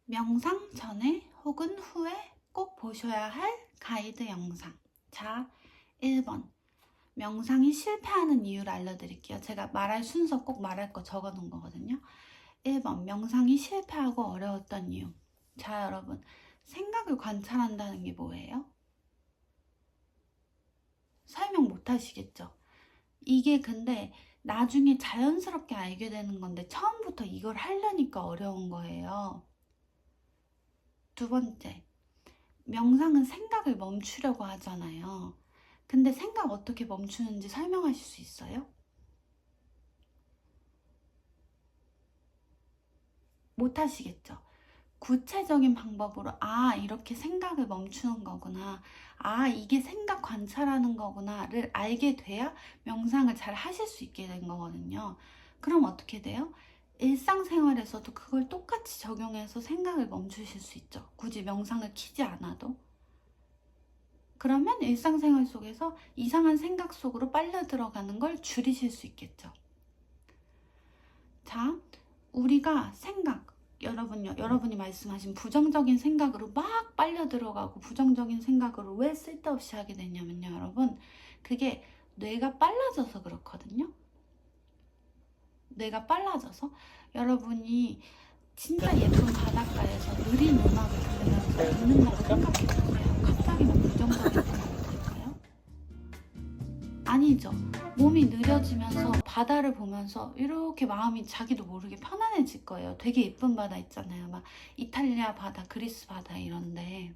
명상 전에 혹은 후에 꼭 보셔야 할 가이드 영상. 자, 1번. 명상이 실패하는 이유를 알려드릴게요. 제가 말할 순서 꼭 말할 거 적어 놓은 거거든요. 1번. 명상이 실패하고 어려웠던 이유. 자, 여러분. 생각을 관찰한다는 게 뭐예요? 설명 못 하시겠죠? 이게 근데 나중에 자연스럽게 알게 되는 건데 처음부터 이걸 하려니까 어려운 거예요. 두 번째. 명상은 생각을 멈추려고 하잖아요. 근데 생각 어떻게 멈추는지 설명하실 수 있어요? 못 하시겠죠? 구체적인 방법으로 이렇게 생각을 멈추는 거구나, 이게 생각 관찰하는 거구나를 알게 돼야 명상을 잘 하실 수 있게 된 거거든요. 그럼 어떻게 돼요? 일상생활에서도 그걸 똑같이 적용해서 생각을 멈추실 수 있죠. 굳이 명상을 키지 않아도. 그러면 일상생활 속에서 이상한 생각 속으로 빨려 들어가는 걸 줄이실 수 있겠죠. 자, 우리가 여러분이 말씀하신 부정적인 생각으로 막 빨려 들어가고 부정적인 생각으로 왜 쓸데없이 하게 되냐면요, 여러분. 그게 뇌가 빨라져서 그렇거든요. 뇌가 빨라져서 여러분이 진짜 예쁜 바닷가에서 느린 음악을 들으면서 있는다고 생각해보세요. 갑자기 막 부정적인 생각이 들까요? 아니죠. 몸이 느려지면서 바다를 보면서 이렇게 마음이 자기도 모르게 편안해질 거예요. 되게 예쁜 바다 있잖아요. 막 이탈리아 바다, 그리스 바다 이런데.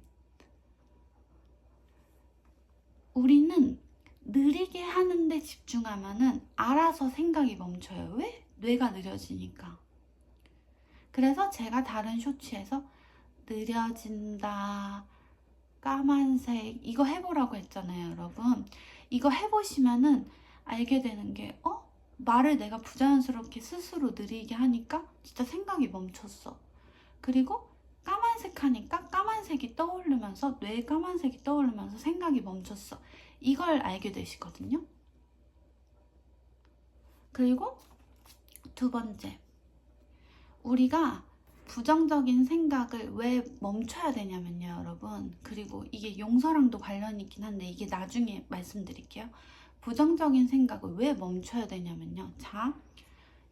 우리는 느리게 하는데 집중하면은 알아서 생각이 멈춰요. 왜? 뇌가 느려지니까. 그래서 제가 다른 쇼츠에서 느려진다, 까만색, 이거 해보라고 했잖아요, 여러분. 이거 해보시면은 알게 되는 게, 말을 내가 부자연스럽게 스스로 느리게 하니까 진짜 생각이 멈췄어. 그리고 까만색 하니까 까만색이 떠오르면서, 뇌 까만색이 떠오르면서 생각이 멈췄어. 이걸 알게 되시거든요. 그리고 두 번째, 우리가 부정적인 생각을 왜 멈춰야 되냐면요, 여러분. 그리고 이게 용서랑도 관련이 있긴 한데 이게 나중에 말씀드릴게요. 부정적인 생각을 왜 멈춰야 되냐면요. 자,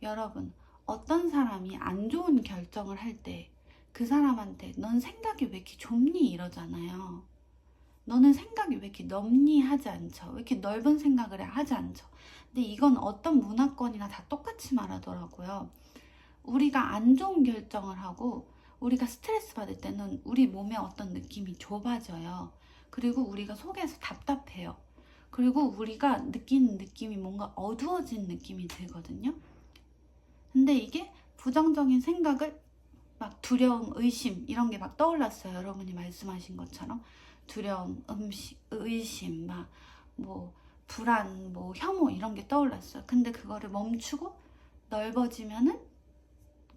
여러분, 어떤 사람이 안 좋은 결정을 할 때 그 사람한테 넌 생각이 왜 이렇게 좁니? 이러잖아요. 너는 생각이 왜 이렇게 넓니? 하지 않죠. 왜 이렇게 넓은 생각을 해? 하지 않죠. 근데 이건 어떤 문화권이나 다 똑같이 말하더라고요. 우리가 안 좋은 결정을 하고 우리가 스트레스 받을 때는 우리 몸에 어떤 느낌이 좁아져요. 그리고 우리가 속에서 답답해요. 그리고 우리가 느끼는 느낌이 뭔가 어두워진 느낌이 들거든요. 근데 이게 부정적인 생각을 막 두려움, 의심 이런 게 막 떠올랐어요. 여러분이 말씀하신 것처럼 두려움, 의심, 막 뭐 불안, 뭐 혐오 이런 게 떠올랐어요. 근데 그거를 멈추고 넓어지면은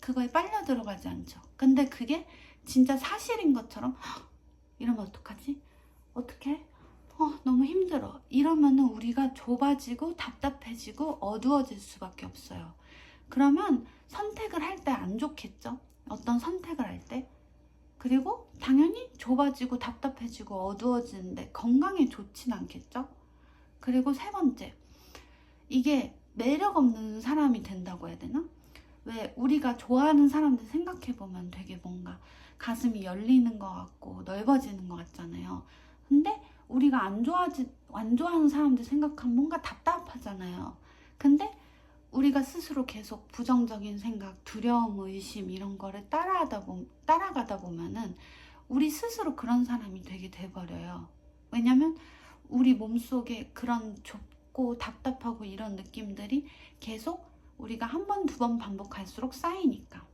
그거에 빨려 들어가지 않죠. 근데 그게 진짜 사실인 것처럼 이러면 어떡하지? 어떡해? 너무 힘들어. 이러면은 우리가 좁아지고 답답해지고 어두워질 수밖에 없어요. 그러면 선택을 할 때 안 좋겠죠? 어떤 선택을 할 때. 그리고 당연히 좁아지고 답답해지고 어두워지는데 건강에 좋진 않겠죠? 그리고 세 번째, 이게 매력 없는 사람이 된다고 해야 되나? 왜 우리가 좋아하는 사람들 생각해보면 되게 뭔가 가슴이 열리는 것 같고 넓어지는 것 같잖아요. 근데 우리가 안 좋아하는 사람들 생각하면 뭔가 답답하잖아요. 근데 우리가 스스로 계속 부정적인 생각, 두려움, 의심 이런 거를 따라가다 보면은 우리 스스로 그런 사람이 되게 돼버려요. 왜냐면 우리 몸속에 그런 좁고 답답하고 이런 느낌들이 계속 우리가 한 번, 두 번 반복할수록 쌓이니까.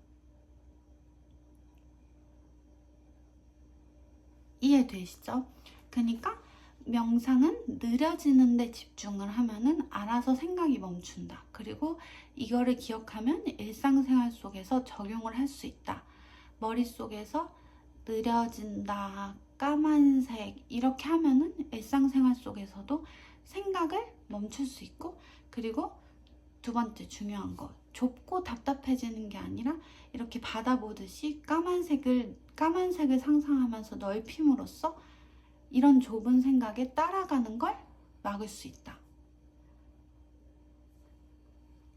이해되시죠? 그러니까 명상은 느려지는데 집중을 하면은 알아서 생각이 멈춘다. 그리고 이거를 기억하면 일상생활 속에서 적용을 할 수 있다. 머릿속에서 느려진다, 까만색 이렇게 하면은 일상생활 속에서도 생각을 멈출 수 있고, 그리고 두 번째 중요한 거, 좁고 답답해지는 게 아니라 이렇게 바다 보듯이 까만색을 상상하면서 넓힘으로써 이런 좁은 생각에 따라가는 걸 막을 수 있다.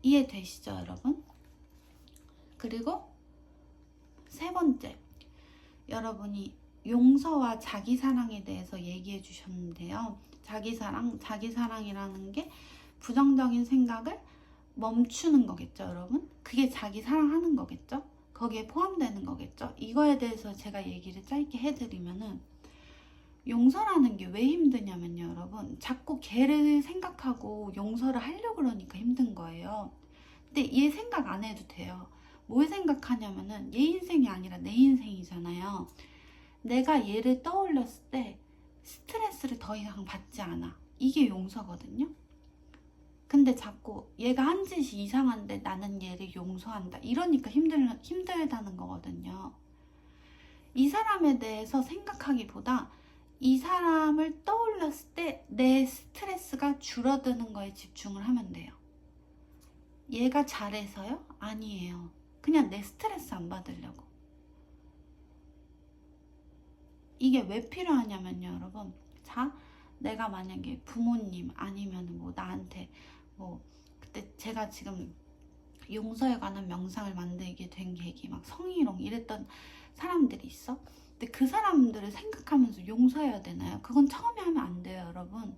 이해되시죠, 여러분? 그리고 세 번째, 여러분이 용서와 자기사랑에 대해서 얘기해 주셨는데요. 자기사랑이라는 게 부정적인 생각을 멈추는 거겠죠, 여러분? 그게 자기사랑하는 거겠죠? 거기에 포함되는 거겠죠? 이거에 대해서 제가 얘기를 짧게 해드리면은, 용서라는 게 왜 힘드냐면요, 여러분. 자꾸 걔를 생각하고 용서를 하려고 그러니까 힘든 거예요. 근데 얘 생각 안 해도 돼요. 뭘 생각하냐면은 얘 인생이 아니라 내 인생이잖아요. 내가 얘를 떠올렸을 때 스트레스를 더 이상 받지 않아. 이게 용서거든요. 근데 자꾸 얘가 한 짓이 이상한데 나는 얘를 용서한다. 이러니까 힘들다는 거거든요. 이 사람에 대해서 생각하기보다 이 사람을 떠올렸을 때 내 스트레스가 줄어드는 거에 집중을 하면 돼요. 얘가 잘해서요? 아니에요. 그냥 내 스트레스 안 받으려고. 이게 왜 필요하냐면요, 여러분. 자, 내가 만약에 부모님 아니면 뭐 나한테 뭐 그때 제가 지금 용서에 관한 명상을 만들게 된 계기, 막 성희롱 이랬던 사람들이 있어. 근데 그 사람들을 생각하면서 용서해야 되나요? 그건 처음에 하면 안 돼요, 여러분.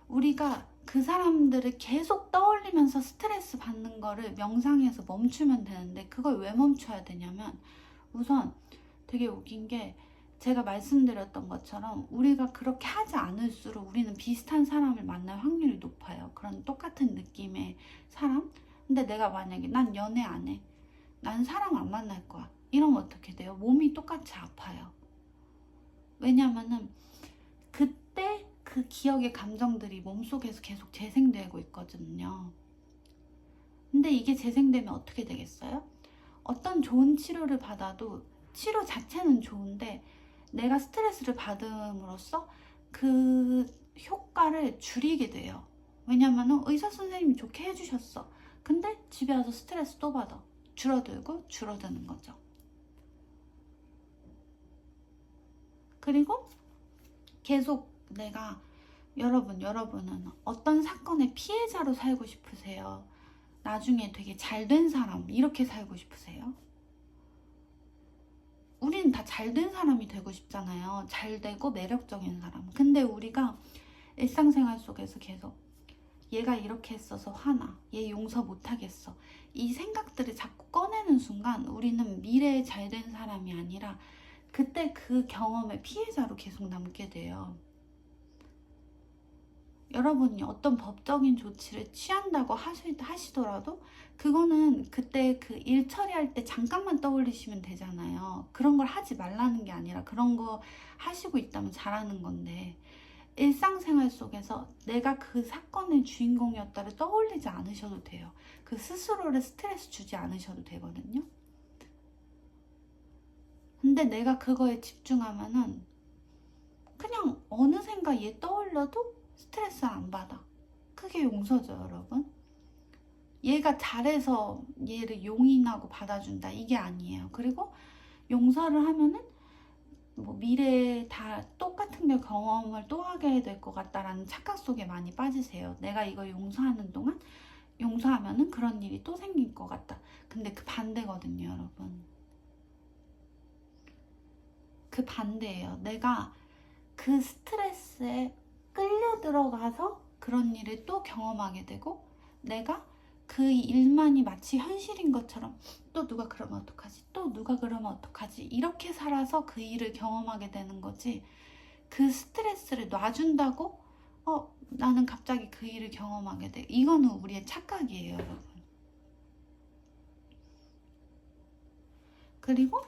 우리가 그 사람들을 계속 떠올리면서 스트레스 받는 거를 명상에서 멈추면 되는데, 그걸 왜 멈춰야 되냐면, 우선 되게 웃긴 게, 제가 말씀드렸던 것처럼 우리가 그렇게 하지 않을수록 우리는 비슷한 사람을 만날 확률이 높아요. 그런 똑같은 느낌의 사람? 근데 내가 만약에 난 연애 안 해, 난 사람 안 만날 거야, 이러면 어떻게 돼요? 몸이 똑같이 아파요. 왜냐면은 그때 그 기억의 감정들이 몸속에서 계속 재생되고 있거든요. 근데 이게 재생되면 어떻게 되겠어요? 어떤 좋은 치료를 받아도 치료 자체는 좋은데 내가 스트레스를 받음으로써 그 효과를 줄이게 돼요. 왜냐면은 의사 선생님이 좋게 해주셨어. 근데 집에 와서 스트레스 또 받아. 줄어드는 거죠. 그리고 계속 내가 여러분은 어떤 사건의 피해자로 살고 싶으세요? 나중에 되게 잘된 사람 이렇게 살고 싶으세요? 우리는 다 잘된 사람이 되고 싶잖아요. 잘되고 매력적인 사람. 근데 우리가 일상생활 속에서 계속 얘가 이렇게 했어서 화나, 얘 용서 못하겠어, 이 생각들을 자꾸 꺼내는 순간 우리는 미래에 잘된 사람이 아니라 그때 그 경험의 피해자로 계속 남게 돼요. 여러분이 어떤 법적인 조치를 취한다고 하시더라도 그거는 그때 그 일 처리할 때 잠깐만 떠올리시면 되잖아요. 그런 걸 하지 말라는 게 아니라 그런 거 하시고 있다면 잘하는 건데, 일상생활 속에서 내가 그 사건의 주인공이었다를 떠올리지 않으셔도 돼요. 그 스스로를 스트레스 주지 않으셔도 되거든요. 근데 내가 그거에 집중하면은 그냥 어느샌가 얘 떠올려도 스트레스 안 받아. 그게 용서죠, 여러분. 얘가 잘해서 얘를 용인하고 받아준다, 이게 아니에요. 그리고 용서를 하면은 뭐 미래에 다 똑같은 게 경험을 또 하게 될 것 같다라는 착각 속에 많이 빠지세요. 내가 이걸 용서하는 동안 용서하면은 그런 일이 또 생길 것 같다. 근데 그 반대거든요, 여러분. 그 반대예요. 내가 그 스트레스에 끌려 들어가서 그런 일을 또 경험하게 되고, 내가 그 일만이 마치 현실인 것처럼 또 누가 그러면 어떡하지? 또 누가 그러면 어떡하지? 이렇게 살아서 그 일을 경험하게 되는 거지, 그 스트레스를 놔준다고 나는 갑자기 그 일을 경험하게 돼. 이거는 우리의 착각이에요, 여러분. 그리고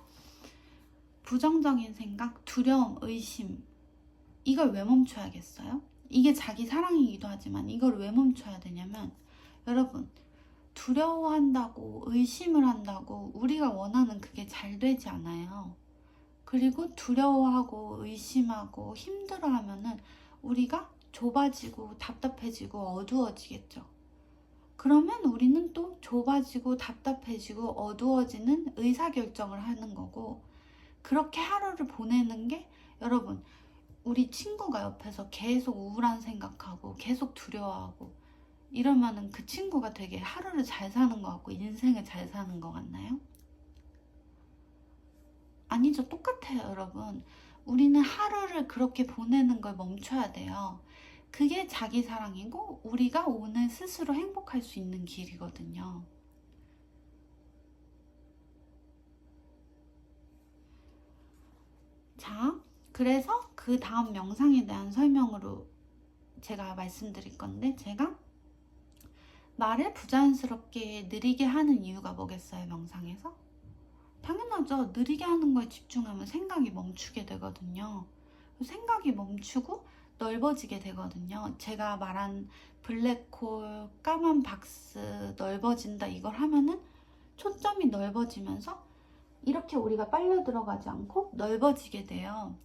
부정적인 생각, 두려움, 의심, 이걸 왜 멈춰야겠어요? 이게 자기 사랑이기도 하지만 이걸 왜 멈춰야 되냐면, 여러분, 두려워한다고 의심을 한다고 우리가 원하는 그게 잘 되지 않아요. 그리고 두려워하고 의심하고 힘들어하면은 우리가 좁아지고 답답해지고 어두워지겠죠. 그러면 우리는 또 좁아지고 답답해지고 어두워지는 의사결정을 하는 거고, 그렇게 하루를 보내는 게, 여러분, 우리 친구가 옆에서 계속 우울한 생각하고 계속 두려워하고 이러면은 그 친구가 되게 하루를 잘 사는 것 같고 인생을 잘 사는 것 같나요? 아니죠. 똑같아요, 여러분. 우리는 하루를 그렇게 보내는 걸 멈춰야 돼요. 그게 자기 사랑이고 우리가 오늘 스스로 행복할 수 있는 길이거든요. 자, 그래서 그 다음 명상에 대한 설명으로 제가 말씀드릴 건데, 제가 말을 부자연스럽게 느리게 하는 이유가 뭐겠어요, 명상에서? 당연하죠. 느리게 하는 거에 집중하면 생각이 멈추게 되거든요. 생각이 멈추고 넓어지게 되거든요. 제가 말한 블랙홀, 까만 박스, 넓어진다 이걸 하면은 초점이 넓어지면서 이렇게 우리가 빨려 들어가지 않고 넓어지게 돼요.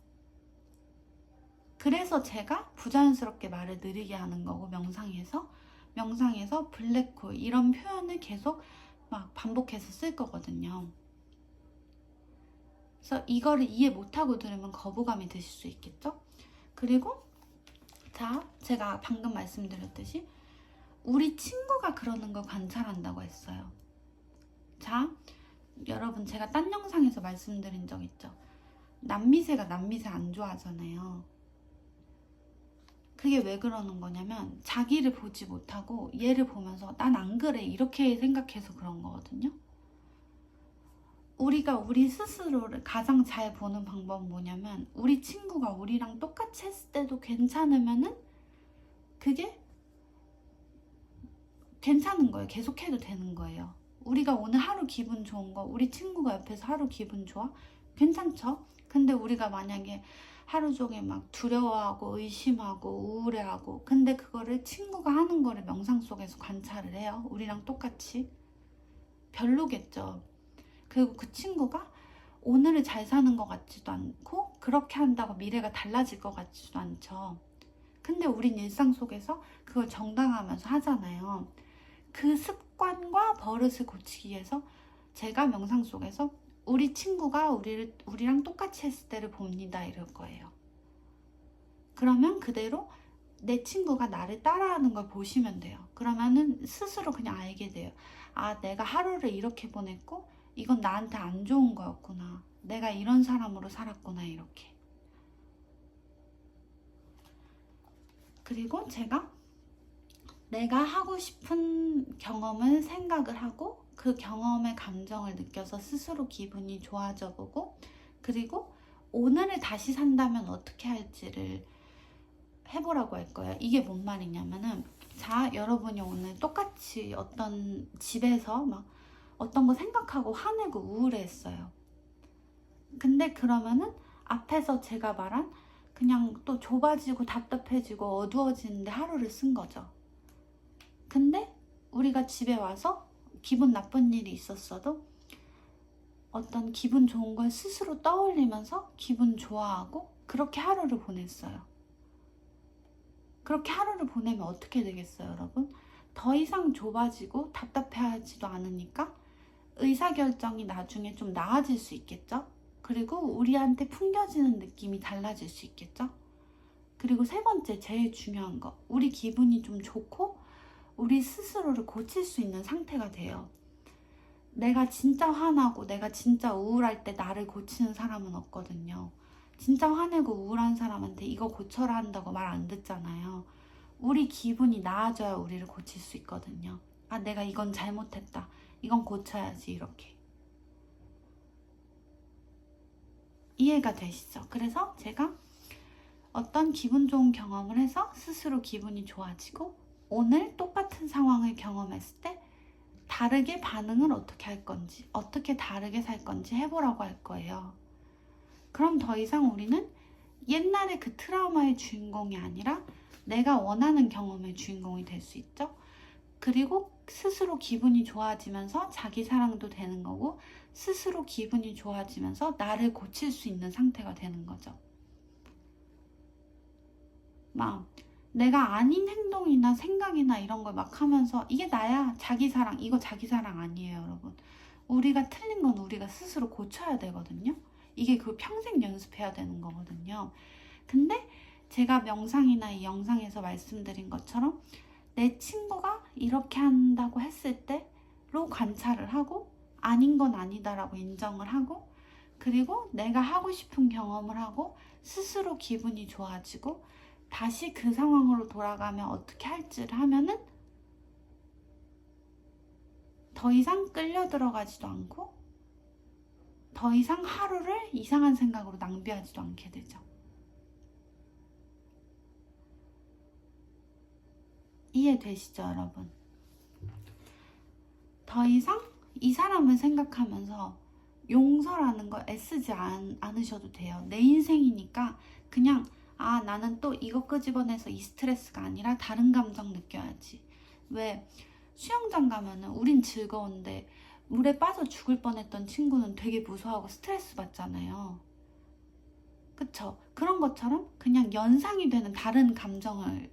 그래서 제가 부자연스럽게 말을 느리게 하는 거고, 명상에서 블랙홀 이런 표현을 계속 막 반복해서 쓸 거거든요. 그래서 이거를 이해 못하고 들으면 거부감이 드실 수 있겠죠? 그리고 자, 제가 방금 말씀드렸듯이 우리 친구가 그러는 걸 관찰한다고 했어요. 자, 여러분, 제가 딴 영상에서 말씀드린 적 있죠? 남미새가 남미새 안 좋아하잖아요. 그게 왜 그러는 거냐면 자기를 보지 못하고 얘를 보면서 난 안 그래 이렇게 생각해서 그런 거거든요. 우리가 우리 스스로를 가장 잘 보는 방법은 뭐냐면, 우리 친구가 우리랑 똑같이 했을 때도 괜찮으면은 그게 괜찮은 거예요. 계속해도 되는 거예요. 우리가 오늘 하루 기분 좋은 거, 우리 친구가 옆에서 하루 기분 좋아? 괜찮죠? 근데 우리가 만약에 하루 종일 막 두려워하고 의심하고 우울해하고, 근데 그거를 친구가 하는 거를 명상 속에서 관찰을 해요. 우리랑 똑같이. 별로겠죠. 그리고 그 친구가 오늘을 잘 사는 것 같지도 않고 그렇게 한다고 미래가 달라질 것 같지도 않죠. 근데 우린 일상 속에서 그걸 정당하면서 하잖아요. 그 습관과 버릇을 고치기 위해서 제가 명상 속에서 우리 친구가 우리랑 똑같이 했을 때를 봅니다 이럴 거예요. 그러면 그대로 내 친구가 나를 따라하는 걸 보시면 돼요. 그러면은 스스로 그냥 알게 돼요. 아, 내가 하루를 이렇게 보냈고 이건 나한테 안 좋은 거였구나. 내가 이런 사람으로 살았구나, 이렇게. 그리고 제가 내가 하고 싶은 경험을 생각을 하고 그 경험의 감정을 느껴서 스스로 기분이 좋아져 보고, 그리고 오늘을 다시 산다면 어떻게 할지를 해보라고 할 거예요. 이게 뭔 말이냐면은, 자, 여러분이 오늘 똑같이 어떤 집에서 막 어떤 거 생각하고 화내고 우울해했어요. 근데 그러면은 앞에서 제가 말한 그냥 또 좁아지고 답답해지고 어두워지는데 하루를 쓴 거죠. 근데 우리가 집에 와서 기분 나쁜 일이 있었어도 어떤 기분 좋은 걸 스스로 떠올리면서 기분 좋아하고 그렇게 하루를 보냈어요. 그렇게 하루를 보내면 어떻게 되겠어요, 여러분? 더 이상 좁아지고 답답해하지도 않으니까 의사결정이 나중에 좀 나아질 수 있겠죠? 그리고 우리한테 풍겨지는 느낌이 달라질 수 있겠죠? 그리고 세 번째, 제일 중요한 거, 우리 기분이 좀 좋고 우리 스스로를 고칠 수 있는 상태가 돼요. 내가 진짜 화나고 내가 진짜 우울할 때 나를 고치는 사람은 없거든요. 진짜 화내고 우울한 사람한테 이거 고쳐라 한다고 말 안 듣잖아요. 우리 기분이 나아져야 우리를 고칠 수 있거든요. 아, 내가 이건 잘못했다. 이건 고쳐야지, 이렇게. 이해가 되시죠? 그래서 제가 어떤 기분 좋은 경험을 해서 스스로 기분이 좋아지고 오늘 똑같은 상황을 경험했을 때 다르게 반응을 어떻게 할 건지, 어떻게 다르게 살 건지 해보라고 할 거예요. 그럼 더 이상 우리는 옛날에 그 트라우마의 주인공이 아니라 내가 원하는 경험의 주인공이 될 수 있죠. 그리고 스스로 기분이 좋아지면서 자기 사랑도 되는 거고, 스스로 기분이 좋아지면서 나를 고칠 수 있는 상태가 되는 거죠. 막 내가 아닌 행동이나 생각이나 이런 걸 막 하면서 이게 나야, 자기사랑, 이거 자기사랑 아니에요, 여러분. 우리가 틀린 건 우리가 스스로 고쳐야 되거든요. 이게 그 평생 연습해야 되는 거거든요. 근데 제가 명상이나 이 영상에서 말씀드린 것처럼 내 친구가 이렇게 한다고 했을 때로 관찰을 하고 아닌 건 아니다라고 인정을 하고, 그리고 내가 하고 싶은 경험을 하고 스스로 기분이 좋아지고 다시 그 상황으로 돌아가면 어떻게 할지를 하면은 더 이상 끌려 들어가지도 않고 더 이상 하루를 이상한 생각으로 낭비하지도 않게 되죠. 이해되시죠, 여러분? 더 이상 이 사람을 생각하면서 용서라는 걸 애쓰지 않으셔도 돼요. 내 인생이니까 그냥 나는 또 이거 끄집어내서 이 스트레스가 아니라 다른 감정 느껴야지. 왜 수영장 가면은 우린 즐거운데 물에 빠져 죽을 뻔했던 친구는 되게 무서워하고 스트레스 받잖아요. 그쵸? 그런 것처럼 그냥 연상이 되는 다른 감정을,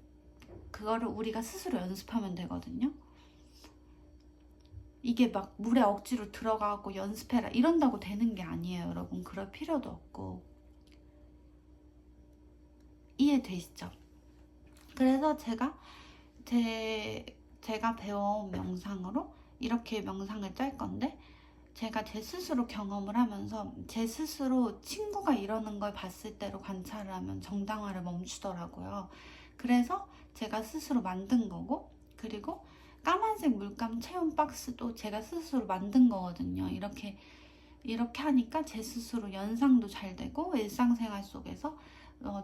그거를 우리가 스스로 연습하면 되거든요. 이게 막 물에 억지로 들어가고 연습해라 이런다고 되는 게 아니에요, 여러분. 그럴 필요도 없고. 이해되시죠? 그래서 제가 배워온 명상으로 이렇게 명상을 짤 건데, 제가 제 스스로 경험을 하면서 제 스스로 친구가 이러는 걸 봤을 때로 관찰을 하면 정당화를 멈추더라고요. 그래서 제가 스스로 만든 거고, 그리고 까만색 물감 체온 박스도 제가 스스로 만든 거거든요. 이렇게 하니까 제 스스로 연상도 잘 되고 일상생활 속에서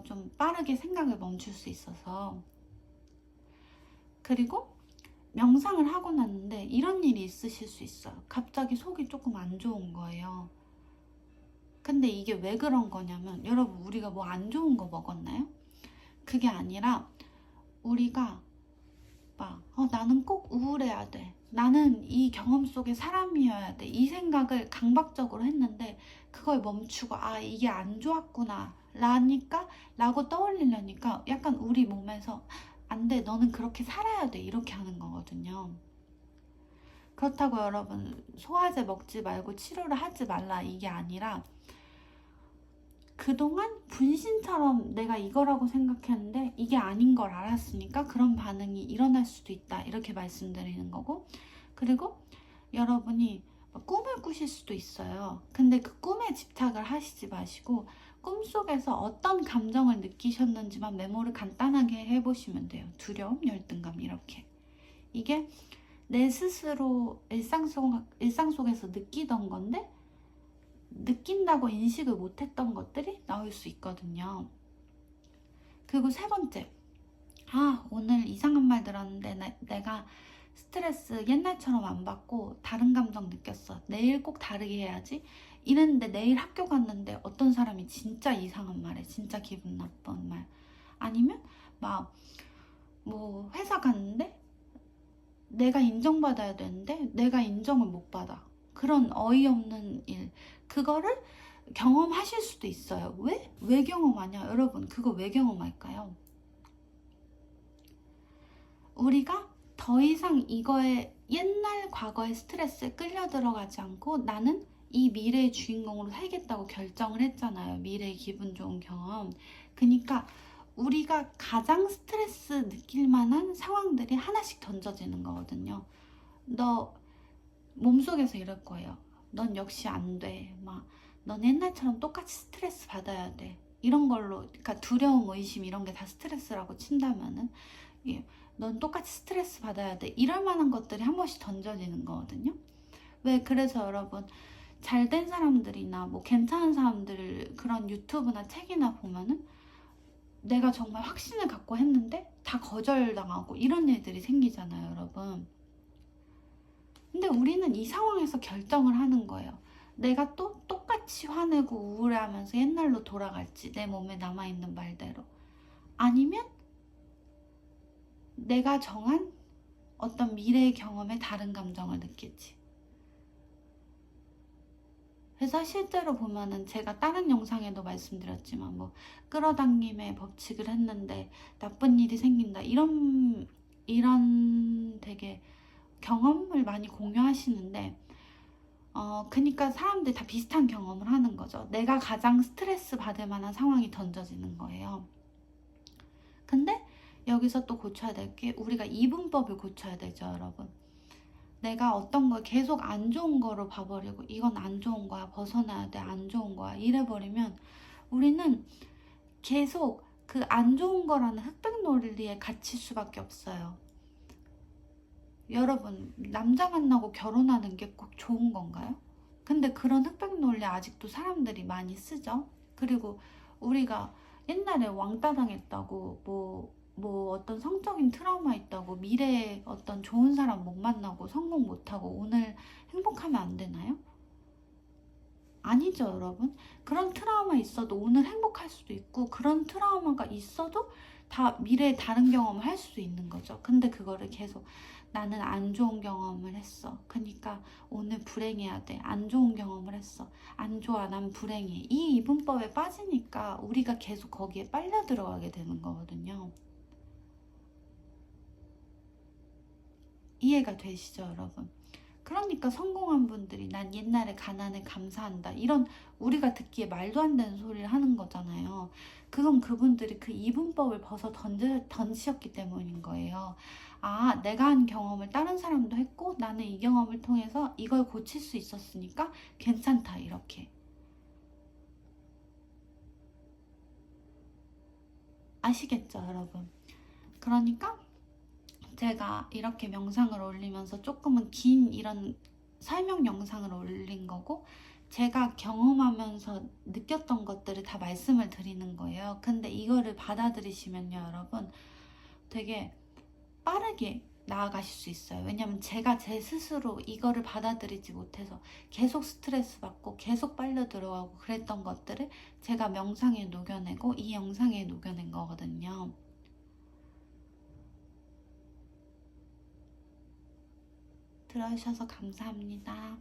좀 빠르게 생각을 멈출 수 있어서. 그리고 명상을 하고 났는데 이런 일이 있으실 수 있어요. 갑자기 속이 조금 안 좋은 거예요. 근데 이게 왜 그런 거냐면, 여러분, 우리가 뭐 안 좋은 거 먹었나요? 그게 아니라 우리가 막 나는 꼭 우울해야 돼, 나는 이 경험 속의 사람이어야 돼, 이 생각을 강박적으로 했는데 그걸 멈추고 이게 안 좋았구나 라고 떠올리려니까 약간 우리 몸에서 안 돼, 너는 그렇게 살아야 돼, 이렇게 하는 거거든요. 그렇다고 여러분 소화제 먹지 말고 치료를 하지 말라 이게 아니라, 그동안 분신처럼 내가 이거라고 생각했는데 이게 아닌 걸 알았으니까 그런 반응이 일어날 수도 있다, 이렇게 말씀드리는 거고. 그리고 여러분이 꿈을 꾸실 수도 있어요. 근데 그 꿈에 집착을 하시지 마시고 꿈속에서 어떤 감정을 느끼셨는지만 메모를 간단하게 해보시면 돼요. 두려움, 열등감, 이렇게. 이게 내 스스로 일상 속에서 느끼던 건데 느낀다고 인식을 못했던 것들이 나올 수 있거든요. 그리고 세 번째, 오늘 이상한 말 들었는데 내가 스트레스 옛날처럼 안 받고 다른 감정 느꼈어, 내일 꼭 다르게 해야지 이랬는데 내일 학교 갔는데 어떤 사람이 진짜 이상한 말해, 진짜 기분 나쁜 말. 아니면 막 뭐 회사 갔는데 내가 인정받아야 되는데 내가 인정을 못 받아, 그런 어이없는 일, 그거를 경험하실 수도 있어요. 왜 경험하냐? 여러분, 그거 왜 경험할까요? 우리가 더 이상 이거에 옛날 과거의 스트레스에 끌려 들어가지 않고 나는 이 미래의 주인공으로 살겠다고 결정을 했잖아요. 미래의 기분 좋은 경험. 그러니까 우리가 가장 스트레스 느낄 만한 상황들이 하나씩 던져지는 거거든요. 너 몸속에서 이럴 거예요. 넌 역시 안 돼. 넌 옛날처럼 똑같이 스트레스 받아야 돼. 이런 걸로, 그러니까 두려움, 의심 이런 게 다 스트레스라고 친다면은, 넌 똑같이 스트레스 받아야 돼. 이럴 만한 것들이 한 번씩 던져지는 거거든요. 그래서 여러분, 잘된 사람들이나 뭐 괜찮은 사람들 그런 유튜브나 책이나 보면은 내가 정말 확신을 갖고 했는데 다 거절당하고 이런 일들이 생기잖아요, 여러분. 근데 우리는 이 상황에서 결정을 하는 거예요. 내가 또 똑같이 화내고 우울해하면서 옛날로 돌아갈지, 내 몸에 남아있는 말대로, 아니면 내가 정한 어떤 미래의 경험에 다른 감정을 느낄지. 그래서 실제로 보면은 제가 다른 영상에도 말씀드렸지만 뭐 끌어당김의 법칙을 했는데 나쁜 일이 생긴다 이런 되게 경험을 많이 공유하시는데 그니까 사람들이 다 비슷한 경험을 하는 거죠. 내가 가장 스트레스 받을 만한 상황이 던져지는 거예요. 근데 여기서 또 고쳐야 될 게 우리가 이분법을 고쳐야 되죠, 여러분. 내가 어떤 걸 계속 안 좋은 거로 봐버리고 이건 안 좋은 거야, 벗어나야 돼, 안 좋은 거야 이래버리면 우리는 계속 그 안 좋은 거라는 흑백 논리에 갇힐 수밖에 없어요. 여러분, 남자 만나고 결혼하는 게 꼭 좋은 건가요? 근데 그런 흑백 논리 아직도 사람들이 많이 쓰죠. 그리고 우리가 옛날에 왕따 당했다고 뭐 어떤 성적인 트라우마 있다고 미래에 어떤 좋은 사람 못 만나고 성공 못하고 오늘 행복하면 안 되나요? 아니죠, 여러분. 그런 트라우마 있어도 오늘 행복할 수도 있고 그런 트라우마가 있어도 다 미래에 다른 경험을 할 수도 있는 거죠. 근데 그거를 계속 나는 안 좋은 경험을 했어. 그러니까 오늘 불행해야 돼. 안 좋은 경험을 했어. 안 좋아. 난 불행해. 이 이분법에 빠지니까 우리가 계속 거기에 빨려 들어가게 되는 거거든요. 이해가 되시죠, 여러분? 그러니까 성공한 분들이 난 옛날에 가난에 감사한다 이런 우리가 듣기에 말도 안 되는 소리를 하는 거잖아요. 그건 그분들이 그 이분법을 던지셨기 때문인 거예요. 아, 내가 한 경험을 다른 사람도 했고 나는 이 경험을 통해서 이걸 고칠 수 있었으니까 괜찮다 이렇게. 아시겠죠, 여러분? 그러니까 제가 이렇게 영상을 올리면서 조금은 긴 이런 설명 영상을 올린 거고 제가 경험하면서 느꼈던 것들을 다 말씀을 드리는 거예요. 근데 이거를 받아들이시면요, 여러분 되게 빠르게 나아가실 수 있어요. 왜냐면 제가 제 스스로 이거를 받아들이지 못해서 계속 스트레스 받고 계속 빨려 들어가고 그랬던 것들을 제가 명상에 녹여내고 이 영상에 녹여낸 거거든요. 들어주셔서 감사합니다.